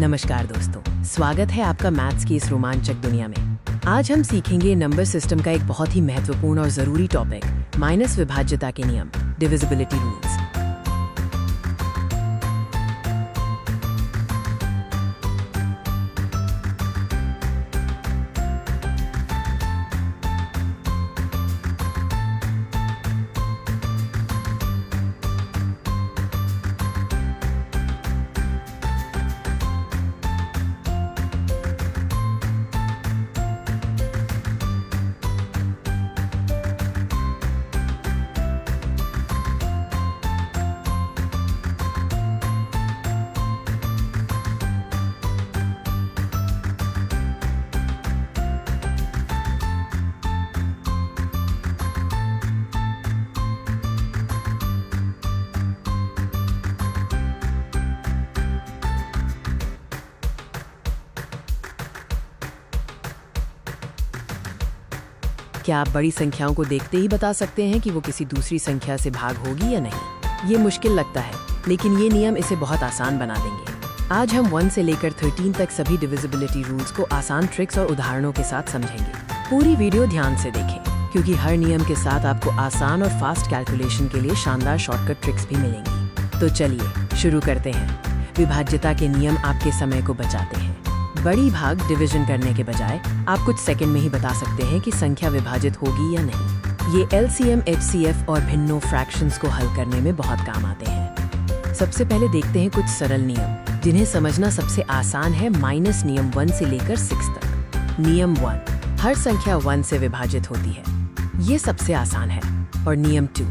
नमस्कार दोस्तों, स्वागत है आपका मैथ्स की इस रोमांचक दुनिया में। आज हम सीखेंगे नंबर सिस्टम का एक बहुत ही महत्वपूर्ण और जरूरी टॉपिक, माइनस विभाज्यता के नियम, डिविजिबिलिटी रूल्स। क्या आप बड़ी संख्याओं को देखते ही बता सकते हैं कि वो किसी दूसरी संख्या से भाग होगी या नहीं? ये मुश्किल लगता है, लेकिन ये नियम इसे बहुत आसान बना देंगे। आज हम 1 से लेकर 13 तक सभी डिविजिबिलिटी रूल्स को आसान ट्रिक्स और उदाहरणों के साथ समझेंगे। पूरी वीडियो ध्यान से देखें, क्योंकि हर नियम के साथ आपको आसान और फास्ट कैलकुलेशन के लिए शानदार शॉर्टकट ट्रिक्स भी मिलेंगी। तो चलिए शुरू करते हैं। विभाज्यता के नियम आपके समय को बचाते हैं। बड़ी भाग डिवीजन करने के बजाय आप कुछ सेकंड में ही बता सकते हैं कि संख्या विभाजित होगी या नहीं। ये LCM, HCF और भिन्नों फ्रैक्शंस को हल करने में बहुत काम आते हैं। सबसे पहले देखते हैं कुछ सरल नियम, जिन्हें समझना सबसे आसान है। माइनस नियम 1 से लेकर 6 तक। नियम 1, हर संख्या 1 से विभाजित होती है। ये सबसे आसान है। और नियम 2,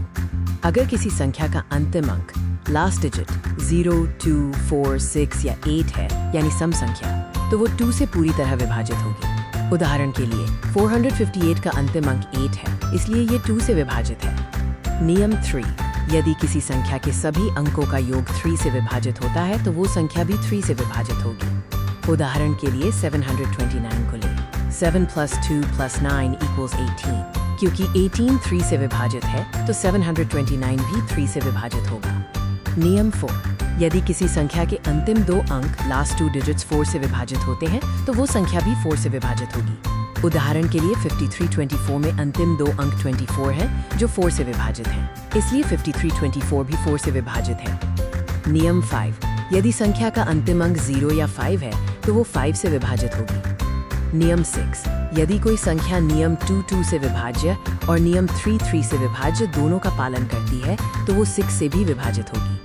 अगर किसी संख्या का अंतिम अंक लास्ट डिजिट 0, 2, 4, 6 या 8 है, यानी सम संख्या, तो वो 2 से पूरी तरह विभाजित होगी। उदाहरण के लिए 458 का अंतिम अंक 8 है, इसलिए ये 2 से विभाजित है। नियम 3, यदि किसी संख्या के सभी अंकों का योग 3 से विभाजित होता है, तो वो संख्या भी 3 से विभाजित होगी। उदाहरण के लिए 729 को ले। 7 + 2 + 9 = 18। क्योंकि 18 3 से विभाजित है, तो 729 भी 3 से विभाजित होगा। नियम 4, यदि किसी संख्या के अंतिम 2 अंक लास्ट 2 डिजिट्स 4 से विभाजित होते हैं, तो वो संख्या भी 4 से विभाजित होगी। उदाहरण के लिए 5324 में अंतिम 2 अंक 24 हैं, जो 4 से विभाजित हैं, इसलिए 5324 भी 4 से विभाजित है। नियम 5, यदि संख्या का अंतिम अंक 0 या 5 है, तो वो 5 से विभाजित होगी। नियम 6, यदि कोई संख्या नियम 2 से विभाज्य और नियम 3 से विभाज्य दोनों का पालन करती है, तो वो 6 से भी विभाजित होगी।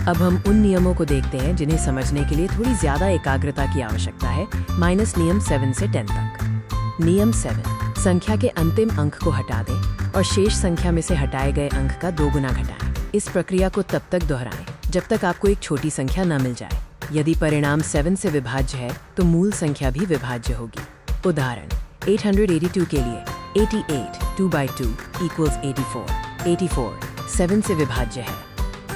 अब हम उन नियमों को देखते हैं जिन्हें समझने के लिए थोड़ी ज्यादा एकाग्रता की आवश्यकता है। माइनस नियम 7 से 10 तक। नियम 7, संख्या के अंतिम अंक को हटा दें और शेष संख्या में से हटाए गए अंक का 2 गुना घटाएं। इस प्रक्रिया को तब तक दोहराएं जब तक आपको एक छोटी संख्या न मिल जाए। यदि परिणाम 7 से विभाज्य है, तो मूल संख्या भी विभाज्य होगी। उदाहरण 882 के लिए 88 2/2 = 84। 84 7 से विभाज्य है।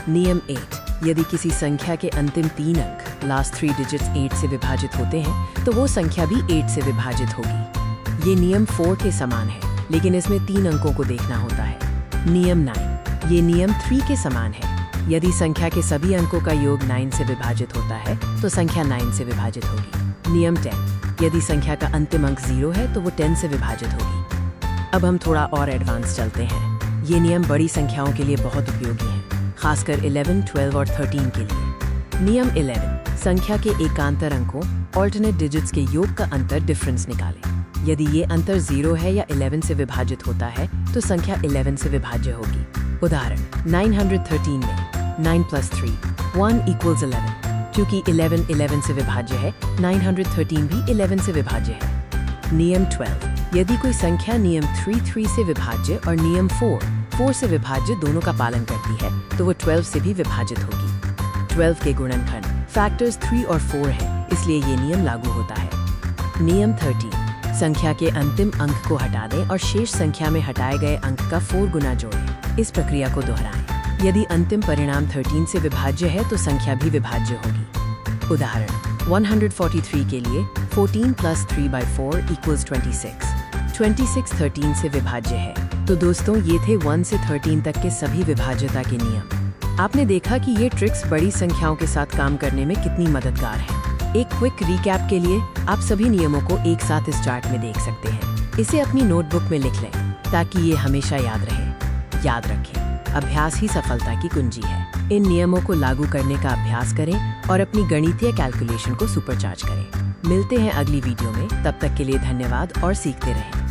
नियम 8, यदि किसी संख्या के अंतिम 3 अंक लास्ट 3 डिजिट्स 8 से विभाजित होते हैं, तो वो संख्या भी 8 से विभाजित होगी। ये नियम 4 के समान है, लेकिन इसमें 3 अंकों को देखना होता है। नियम 9, ये नियम 3 के समान है। यदि संख्या के सभी अंकों का योग 9 से विभाजित होता है, तो संख्या 9 से विभाजित होगी। नियम 10, यदि संख्या का अंतिम अंक 0 है, तो वो 10 से विभाजित होगी। अब हम थोड़ा और एडवांस चलते हैं। ये नियम बड़ी संख्याओं के लिए बहुत उपयोगी हैं, खासकर 11, 12 और 13 के लिए। नियम 11, संख्या के एकांतर अंकों ऑल्टरनेट डिजिट्स के योग का अंतर डिफरेंस निकालें। यदि ये अंतर 0 है या 11 से विभाजित होता है, तो संख्या 11 से विभाज्य होगी। उदाहरण 913 में 9 + 3 1 = 11। क्योंकि 11 11 से विभाज्य है, 913 भी 11 से विभाज्य है। नियम 12, यदि कोई संख्या नियम 3 से विभाज्य और नियम 4 से विभाज्य दोनों का पालन करती है, तो वो 12 से भी विभाजित होगी। 12 के गुणनखंड फैक्टर्स 3 और 4 हैं, इसलिए ये नियम लागू होता है। नियम 13, संख्या के अंतिम अंक को हटा दें और शेष संख्या में हटाए गए अंक का 4 गुना जोड़ें। इस प्रक्रिया को दोहराएं। यदि अंतिम परिणाम 13 से विभाज्य है, तो संख्या भी विभाज्य होगी। उदाहरण 143 के लिए 14 + 3/4 = 26। 26 13 से विभाज्य है। तो दोस्तों, ये थे 1 से 13 तक के सभी विभाज्यता के नियम। आपने देखा कि ये ट्रिक्स बड़ी संख्याओं के साथ काम करने में कितनी मददगार हैं। एक क्विक रिकैप के लिए आप सभी नियमों को एक साथ इस चार्ट में देख सकते हैं। इसे अपनी नोटबुक में लिख लें ताकि ये हमेशा याद रहे। याद रखें, अभ्यास ही सफलता की कुंजी है। इन नियमों को लागू करने का अभ्यास करें और अपनी गणितीय कैलकुलेशन को सुपरचार्ज करें। मिलते हैं अगली वीडियो में, तब तक के लिए धन्यवाद और सीखते रहें।